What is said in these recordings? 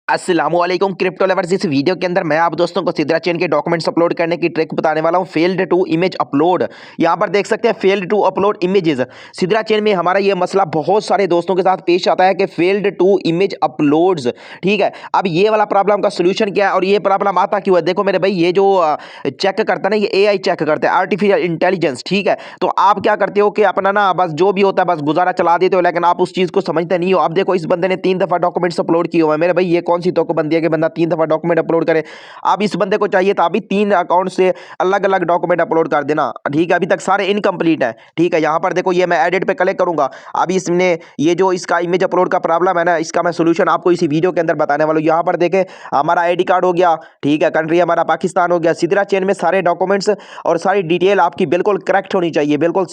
अस्सलामुअलैकुम crypto lovers. इस video के अंदर मैं आप दोस्तों को सिद्रा चेन के डॉक्यूमेंट्स अपलोड करने की ट्रिक बताने वाला हूं। फेल्ड टू इमेज अपलोड, यहां पर देख सकते हैं फेल्ड टू अपलोड इमेजेस। सिद्रा चेन में हमारा ये मसला बहुत सारे दोस्तों के साथ पेश आता है कि फेल्ड टू इमेज अपलोड्स। ठीक है, अब ये वाला प्रॉब्लम का सोल्यूशन क्या है और ये प्रॉब्लम आता क्यों है? देखो मेरे भाई, ये जो चेक करता है ना, ये एआई चेक करते हैं, आर्टिफिशियल इंटेलिजेंस। ठीक है, तो आप क्या करते हो कि अपना ना बस जो भी होता है बस गुजारा चला देते हो, लेकिन आप उस चीज को समझते नहीं हो। अब देखो इस बंदे ने 3 दफा डॉक्यूमेंट्स अपलोड किए हुए हैं। मेरे भाई ये कौन सी तो बंदी है कि बंदा 3 दफा डॉक्यूमेंट अपलोड करे? अब इस बंदे को चाहिए था अभी 3 अकाउंट से अलग अलग डॉक्यूमेंट अपलोड कर देना। ठीक है, अभी तक सारे इनकम्प्लीट है। ठीक है, यहां पर देखो ये मैं एडिट पे क्लिक करूंगा। अभी इसने ये जो इसका इमेज अपलोड का प्रॉब्लम है ना, इसका मैं सोल्यूशन आपको इसी वीडियो के अंदर बताने वाला हूं। यहां पर देखें हमारा आईडी कार्ड हो गया, ठीक है, कंट्री हमारा पाकिस्तान हो गया। सिद्रा चेन में सारे डॉक्यूमेंट्स और सारी डिटेल आपकी बिल्कुल करेक्ट होनी चाहिए, बिल्कुल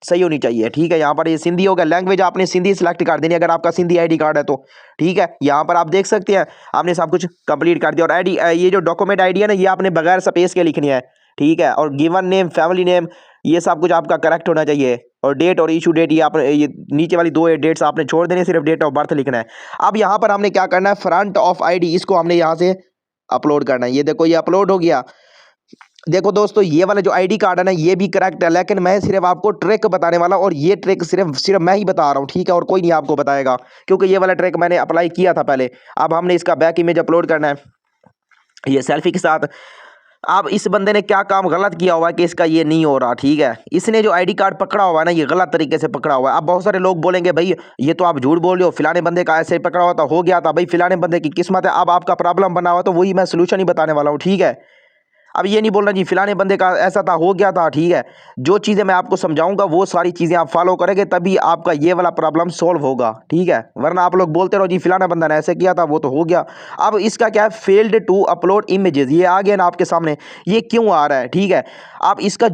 सही होनी चाहिए। ठीक है, यहाँ पर ये सिंधी हो गया, लैंग्वेज आपने सिंधी सिलेक्ट कर देनी अगर आपका सिंधी आईडी कार्ड है तो। ठीक है, यहाँ पर आप देख सकते हैं आपने सब कुछ कंप्लीट कर दिया। और आईडी, ये जो डॉक्यूमेंट आईडी है ना, ये आपने बगैर स्पेस के लिखनी है। ठीक है, और गिवन नेम, फैमिली नेम, ये सब कुछ आपका करेक्ट होना चाहिए। और डेट और इशू डेट, ये आपने ये नीचे वाली 2 डेट्स आपने छोड़ देने, सिर्फ डेट ऑफ बर्थ लिखना है। अब यहाँ पर हमने क्या करना है, फ्रंट ऑफ आईडी, इसको हमने यहाँ से अपलोड करना है। ये देखो ये अपलोड हो गया। देखो दोस्तों, ये वाला जो आईडी कार्ड है ना, ये भी करेक्ट है, लेकिन मैं सिर्फ आपको ट्रिक बताने वाला हूं और ये ट्रिक सिर्फ मैं ही बता रहा हूं। ठीक है, और कोई नहीं आपको बताएगा, क्योंकि ये वाला ट्रिक मैंने अप्लाई किया था पहले। अब हमने इसका बैक इमेज अपलोड करना है ये सेल्फी के साथ। अब इस बंदे ने क्या काम गलत किया हुआ है कि इसका ये नहीं हो रहा? ठीक है, इसने जो आईडी कार्ड पकड़ा हुआ है ना, ये गलत तरीके से पकड़ा हुआ है। अब बहुत सारे लोग बोलेंगे भाई ये तो आप झूठ बोल रहे हो, फिलाने बंदे का ऐसे ही पकड़ा हुआ था, हो गया था। भाई फिलाने बंदे की किस्मत है, अब आपका प्रॉब्लम बना हुआ, तो वही मैं सोल्यूशन ही बताने वाला हूँ। ठीक है, अब ये नहीं बोलना जी फिलाने बंदे का ऐसा था, हो गया था। ठीक है, जो चीज़ें मैं आपको समझाऊंगा वो सारी चीज़ें आप फॉलो करेंगे, तभी आपका ये वाला प्रॉब्लम सॉल्व होगा। ठीक है, वरना आप लोग बोलते रहो जी फिलाना बंदा ने ऐसे किया था, वो तो हो गया। अब इसका क्या है, फेल्ड टू अपलोड इमेजेस, ये आ गया ना आपके सामने। ये क्यों आ रहा है? ठीक है, अब इसका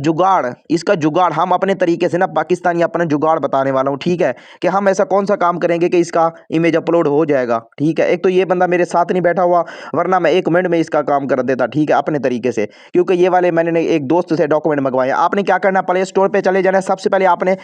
जुगाड़ हम अपने तरीके से ना, पाकिस्तानी अपना जुगाड़ बताने वाला हूँ। ठीक है, कि हम ऐसा कौन सा काम करेंगे कि इसका इमेज अपलोड हो जाएगा। ठीक है, एक तो ये बंदा मेरे साथ नहीं बैठा हुआ, वरना मैं 1 मिनट में इसका काम कर देता। ठीक है, अपने तरीके से, क्योंकि ये वाले मैंने एक दोस्त से डॉक्यूमेंट मंगवाए। आपने क्या करना, प्ले स्टोर पे चले जाना है। सबसे पहले आपने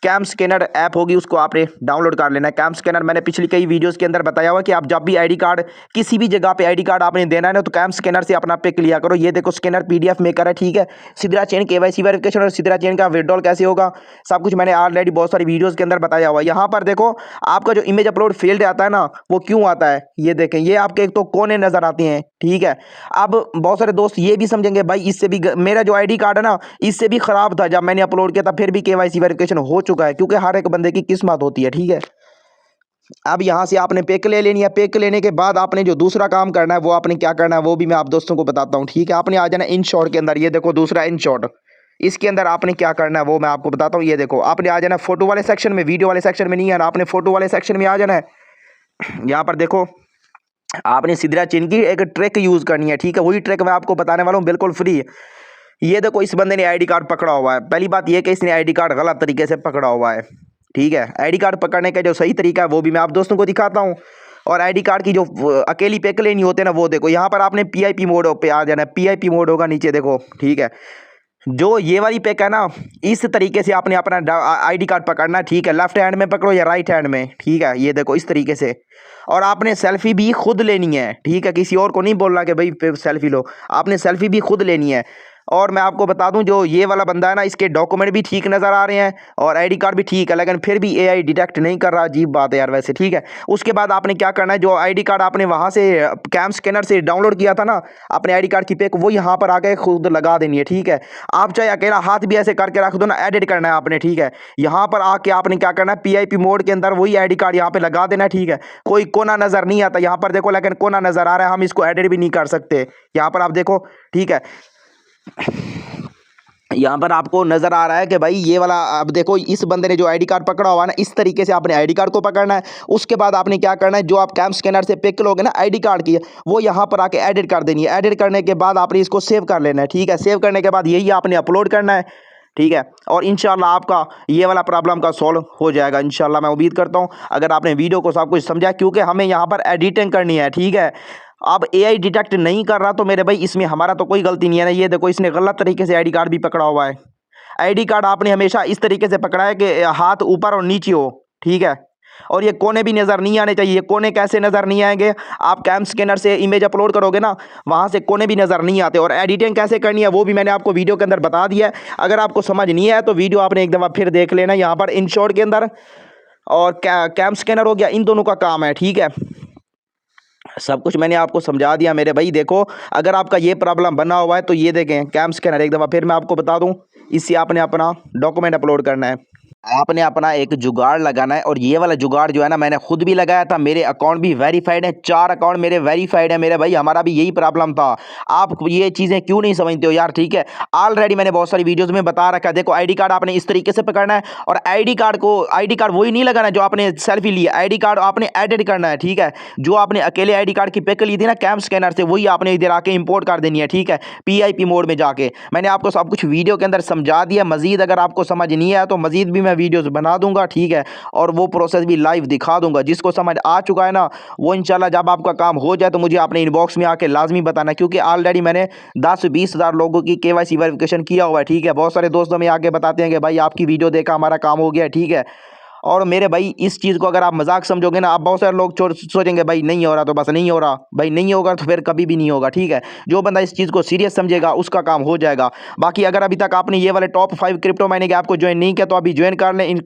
कैम स्कैनर ऐप होगी, उसको आपने डाउनलोड कर लेना है। कैम स्कैनर मैंने पिछली कई वीडियोस के अंदर बताया हुआ कि आप जब भी आईडी कार्ड, किसी भी जगह पे आईडी कार्ड आपने देना है ना, तो कैम स्कैनर से अपना पिक लिया करो। ये देखो स्कैनर पीडीएफ मेकर है। ठीक है, सिद्रा चेन केवाईसी वेरिफिकेशन और सिद्रा चेन का विड्रॉल कैसे होगा, सब कुछ मैंने ऑलरेडी बहुत सारी वीडियोस के अंदर बताया हुआ है। यहाँ पर देखो आपका जो इमेज अपलोड फेल्ड आता है ना, वो क्यों आता है ये देखें। ये आपके एक तो कोने नजर आते हैं। ठीक है, अब बहुत सारे दोस्त ये भी समझेंगे भाई इससे भी मेरा जो आईडी कार्ड है ना, इससे भी खराब था, जब मैंने अपलोड किया था फिर भी केवाईसी वेरिफिकेशन हो चुका है, क्योंकि हर एक बंदे की किस्मत होती है। ठीक है, अब यहां से आपने पिक ले लेनी है। पिक लेने के बाद आपने जो दूसरा काम करना है, वो आपने क्या करना है वो भी मैं आप दोस्तों को बताता हूं। ठीक है, आपने आ जाना इन शॉट के अंदर। ये देखो दूसरा इन शॉट, इसके अंदर आपने क्या करना है वो मैं आपको बताता हूँ। ये देखो आपने आ जाना फोटो वाले सेक्शन में, वीडियो वाले सेक्शन में नहीं आना, आपने फोटो वाले सेक्शन में आ जाना है। यहाँ पर देखो आपने सिद्रा चेन की एक ट्रिक यूज करनी है। ठीक है, वही ट्रिक मैं आपको बताने वाला हूँ, बिल्कुल फ्री। ये देखो इस बंदे ने आईडी कार्ड पकड़ा हुआ है। पहली बात ये कि इसने आईडी कार्ड गलत तरीके से पकड़ा हुआ है। ठीक है, आईडी कार्ड पकड़ने का जो सही तरीका है वो भी मैं आप दोस्तों को दिखाता हूँ। और आईडी कार्ड की जो अकेली पिक लेनी होते हैं ना, वो देखो यहाँ पर आपने पीआईपी मोड पे आ जाना है। पीआईपी मोड होगा नीचे देखो। ठीक है, जो ये वाली पिक है ना, इस तरीके से आपने अपना आईडी कार्ड पकड़ना है। ठीक है, लेफ्ट हैंड में पकड़ो या राइट हैंड में। ठीक है, ये देखो इस तरीके से। और आपने सेल्फी भी खुद लेनी है। ठीक है, किसी और को नहीं बोलना कि भाई सेल्फी लो, आपने सेल्फी भी खुद लेनी है। और मैं आपको बता दूं, जो ये वाला बंदा है ना, इसके डॉक्यूमेंट भी ठीक नज़र आ रहे हैं और आईडी कार्ड भी ठीक है, लेकिन फिर भी एआई डिटेक्ट नहीं कर रहा। अजीब बात है यार वैसे। ठीक है, उसके बाद आपने क्या करना है, जो आईडी कार्ड आपने वहां से कैम स्कैनर से डाउनलोड किया था ना, अपने आईडी कार्ड की पिक, वो यहाँ पर आके खुद लगा देनी है। ठीक है, आप चाहे अकेला हाथ भी ऐसे करके रख दो ना, एडिट करना है आपने। ठीक है, यहाँ पर आके आपने क्या करना है, पीआईपी मोड के अंदर वही आईडी कार्ड यहाँ पे लगा देना है। ठीक है, कोई कोना नजर नहीं आता यहाँ पर देखो, लेकिन कोना नजर आ रहा है, हम इसको एडिट भी नहीं कर सकते। यहाँ पर आप देखो। ठीक है, यहाँ पर आपको नजर आ रहा है कि भाई ये वाला, अब देखो इस बंदे ने जो आईडी कार्ड पकड़ा हुआ है ना, इस तरीके से आपने आईडी कार्ड को पकड़ना है। उसके बाद आपने क्या करना है, जो आप कैम स्कैनर से पिक लोगे ना आईडी कार्ड की, वो यहाँ पर आके एडिट कर देनी है। एडिट करने के बाद आपने इसको सेव कर लेना है। ठीक है, सेव करने के बाद यही आपने अपलोड करना है। ठीक है, और इंशाल्लाह आपका ये वाला प्रॉब्लम का सॉल्व हो जाएगा इंशाल्लाह। मैं उम्मीद करता हूँ अगर आपने वीडियो को सब कुछ समझा, क्योंकि हमें यहाँ पर एडिटिंग करनी है। ठीक है, अब एआई डिटेक्ट नहीं कर रहा तो मेरे भाई इसमें हमारा तो कोई गलती नहीं है ना। ये देखो इसने गलत तरीके से आईडी कार्ड भी पकड़ा हुआ है। आईडी कार्ड आपने हमेशा इस तरीके से पकड़ा है कि हाथ ऊपर और नीचे हो। ठीक है, और ये कोने भी नज़र नहीं आने चाहिए। कोने कैसे नज़र नहीं आएंगे, आप कैम स्कैनर से इमेज अपलोड करोगे ना, वहाँ से कोने भी नज़र नहीं आते। और एडिटिंग कैसे करनी है वो भी मैंने आपको वीडियो के अंदर बता दिया है। अगर आपको समझ नहीं आया तो वीडियो आपने एक दफ़ा फिर देख लेना। यहाँ पर इन शॉर्ट के अंदर और कैम स्कैनर हो गया, इन दोनों का काम है, ठीक है। सब कुछ मैंने आपको समझा दिया मेरे भाई। देखो अगर आपका ये प्रॉब्लम बना हुआ है तो ये देखें कैम स्कैनर, एक दफ़ा फिर मैं आपको बता दूं, इससे आपने अपना डॉक्यूमेंट अपलोड करना है। आपने अपना एक जुगाड़ लगाना है, और ये वाला जुगाड़ जो है ना मैंने खुद भी लगाया था, मेरे अकाउंट भी वेरीफाइड है, 4 अकाउंट मेरे वेरीफाइड है मेरे भाई। हमारा भी यही प्रॉब्लम था। आप ये चीज़ें क्यों नहीं समझते हो यार, ठीक है। ऑलरेडी मैंने बहुत सारी वीडियोस में बता रखा है। देखो आईडी कार्ड आपने इस तरीके से पकड़ना है, और आईडी कार्ड वही नहीं लगाना जो आपने सेल्फी ली है। आईडी कार्ड आपने एडिट करना है, ठीक है। जो आपने अकेले आईडी कार्ड की पिक ली थी ना कैम स्कैनर से, वही आपने इधर आके इंपोर्ट कर देनी है, ठीक है। पीआईपी मोड में जाके मैंने आपको सब कुछ वीडियो के अंदर समझा दिया। मजीद अगर आपको समझ नहीं आया तो मजीद भी मैं वीडियोस बना दूंगा, ठीक है। और वो प्रोसेस भी लाइव दिखा दूंगा। जिसको समझ आ चुका है ना, वो इंशाल्लाह जब आपका काम हो जाए तो मुझे अपने इनबॉक्स में आके लाजमी बताना, क्योंकि ऑलरेडी मैंने 10-20 हज़ार लोगों की केवाईसी वेरिफिकेशन किया हुआ है, ठीक है। बहुत सारे दोस्तों में आके बताते हैं कि भाई आपकी वीडियो देखा हमारा काम हो गया, ठीक है। और मेरे भाई इस चीज़ को अगर आप मजाक समझोगे ना, आप बहुत सारे लोग सोचेंगे भाई नहीं हो रहा तो बस नहीं हो रहा, भाई नहीं होगा तो फिर कभी भी नहीं होगा, ठीक है। जो बंदा इस चीज़ को सीरियस समझेगा उसका काम हो जाएगा। बाकी अगर अभी तक आपने ये वाले टॉप 5 क्रिप्टो माइनिंग ऐप को ज्वाइन नहीं किया तो अभी ज्वाइन कर लें।